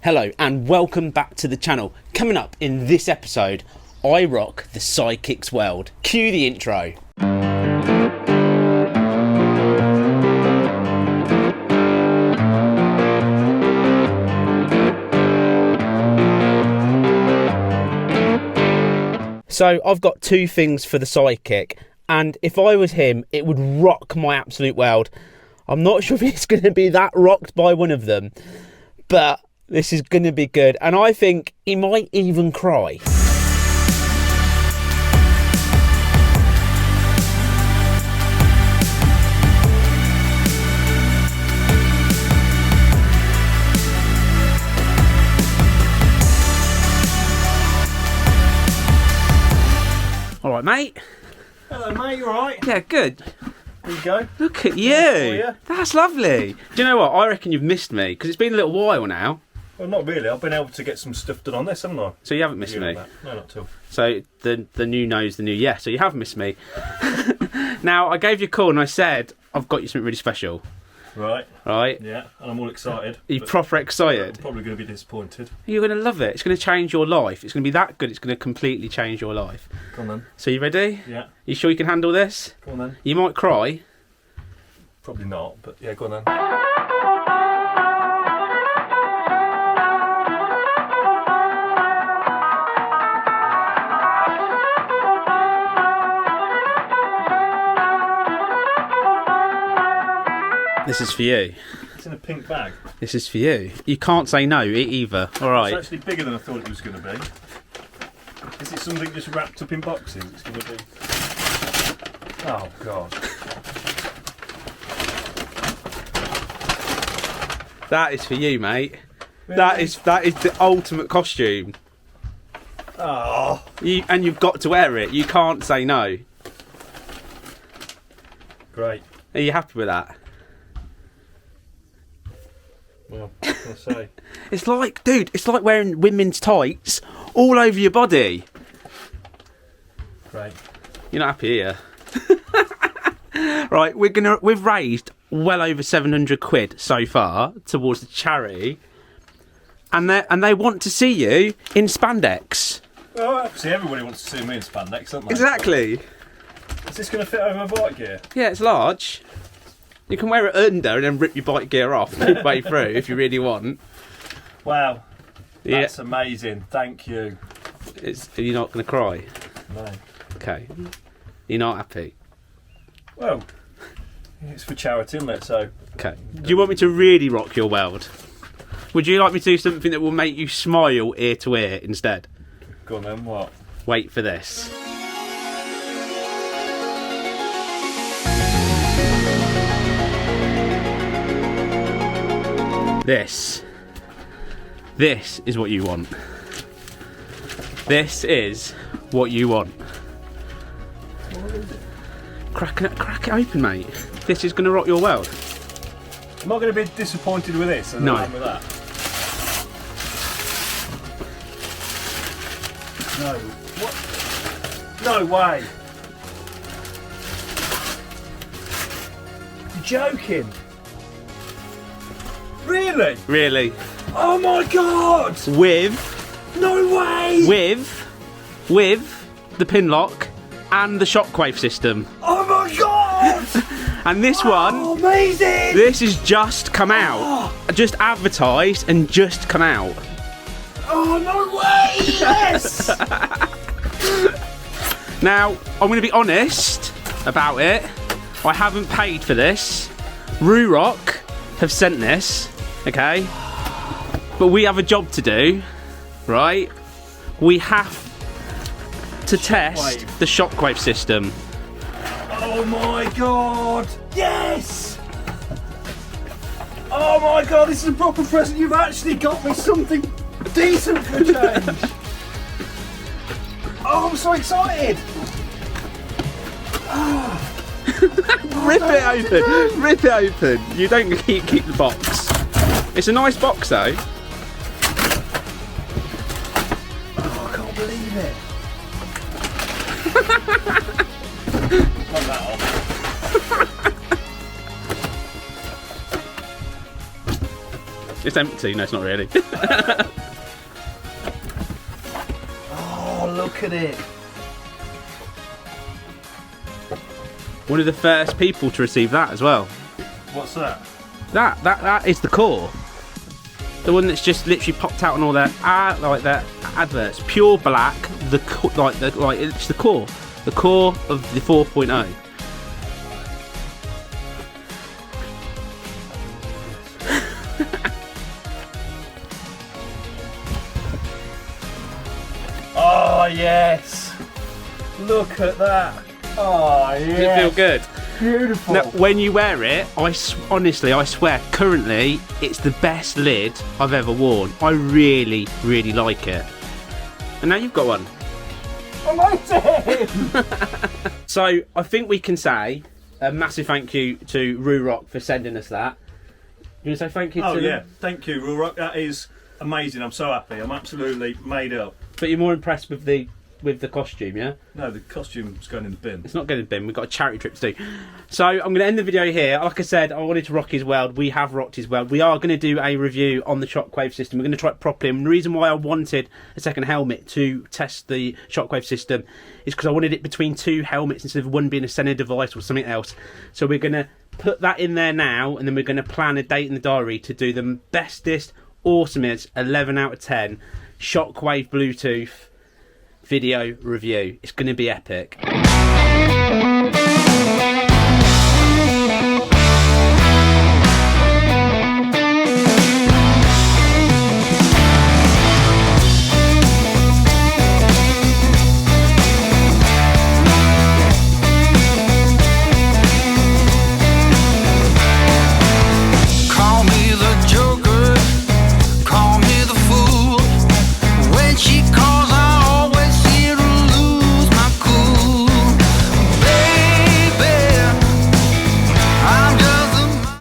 Hello and welcome back to the channel. Coming up in this episode, I rock the Sidekick's world. Cue the intro. So I've got two things for the Sidekick, and if I was him, it would rock my absolute world. I'm not sure if it's going to be that rocked by one of them, but this is going to be good, and I think he might even cry. All right, mate. Hello, mate. You all right? Yeah, good. There you go. Look at you. That's lovely. Do you know what? I reckon you've missed me because it's been a little while now. Well, not really. I've been able to get some stuff done on this, haven't I? So you haven't missed me? No, not at all. So the new knows the new yes. So you have missed me. Now, I gave you a call and I said, I've got you something really special. Right. Right? Yeah, and I'm all excited. Are you proper excited? I'm probably going to be disappointed. You're going to love it. It's going to change your life. It's going to be that good. It's going to completely change your life. Come on then. So you ready? Yeah. You sure you can handle this? Come on then. You might cry. Probably not, but yeah, go on then. This is for you. It's in a pink bag. This is for you. You can't say no either. All right. It's actually bigger than I thought it was going to be. Is it something just wrapped up in boxes? It's going to be... Oh, God. That is for you, mate. Really? That is the ultimate costume. Oh. And you've got to wear it. You can't say no. Great. Are you happy with that? Well, what can I say? It's like, dude, it's like wearing women's tights all over your body. Great. You're not happy here. Right, we've raised well over 700 quid so far towards the charity, and they want to see you in spandex. Well, obviously everybody wants to see me in spandex, don't they? Exactly. Is this going to fit over my bike gear? Yeah, it's large. You can wear it under and then rip your bike gear off midway through if you really want. Wow. That's amazing. Thank you. You're not going to cry? No. Okay. You're not happy? Well, it's for charity, isn't it? So. Okay. Do you want me to really rock your world? Would you like me to do something that will make you smile ear to ear instead? Go on then, what? Wait for this. This is what you want. This is what you want. What is it? Crack it open, mate. This is going to rock your world. I'm not going to be disappointed with this. No. I am with that. No. What? No way. You're joking. Really? Really. Oh my God! No way! With the pin lock and the shockwave system. Oh my God! And this one, amazing! This has just come out. Just advertised and just come out. Oh no way! Yes! Now, I'm going to be honest about it. I haven't paid for this. Ruroc have sent this, okay? But we have a job to do, right? We have to test the shockwave system. Oh my God! Yes! Oh my God, this is a proper present. You've actually got me something decent for a change. Oh, I'm so excited! Rip it open. You don't keep the box. It's a nice box though. Oh, I can't believe it. Not that off. It's empty. No, it's not really. Oh, look at it. One of the first people to receive that as well. What's that? That is the core. The one that's just literally popped out on all their like their adverts. Pure black. It's the core of the 4.0. Oh yes! Look at that! Oh yeah! Does it feel good? Beautiful. Now, when you wear it, honestly, I swear, currently, it's the best lid I've ever worn. I really, really like it. And now you've got one. Amazing! So, I think we can say a massive thank you to Ruroc for sending us that. You want to say thank you to them? Yeah, thank you, Ruroc. That is amazing. I'm so happy. I'm absolutely made up. But you're more impressed with the costume, yeah? No, the costume's going in the bin. It's not going in the bin. We've got a charity trip to do. So I'm going to end the video here. Like I said, I wanted to rock his world. We have rocked his world. We are going to do a review on the Shockwave system. We're going to try it properly. And the reason why I wanted a second helmet to test the Shockwave system is because I wanted it between two helmets instead of one being a center device or something else. So we're going to put that in there now, and then we're going to plan a date in the diary to do the bestest, awesomest 11 out of 10 Shockwave Bluetooth video review. It's going to be epic.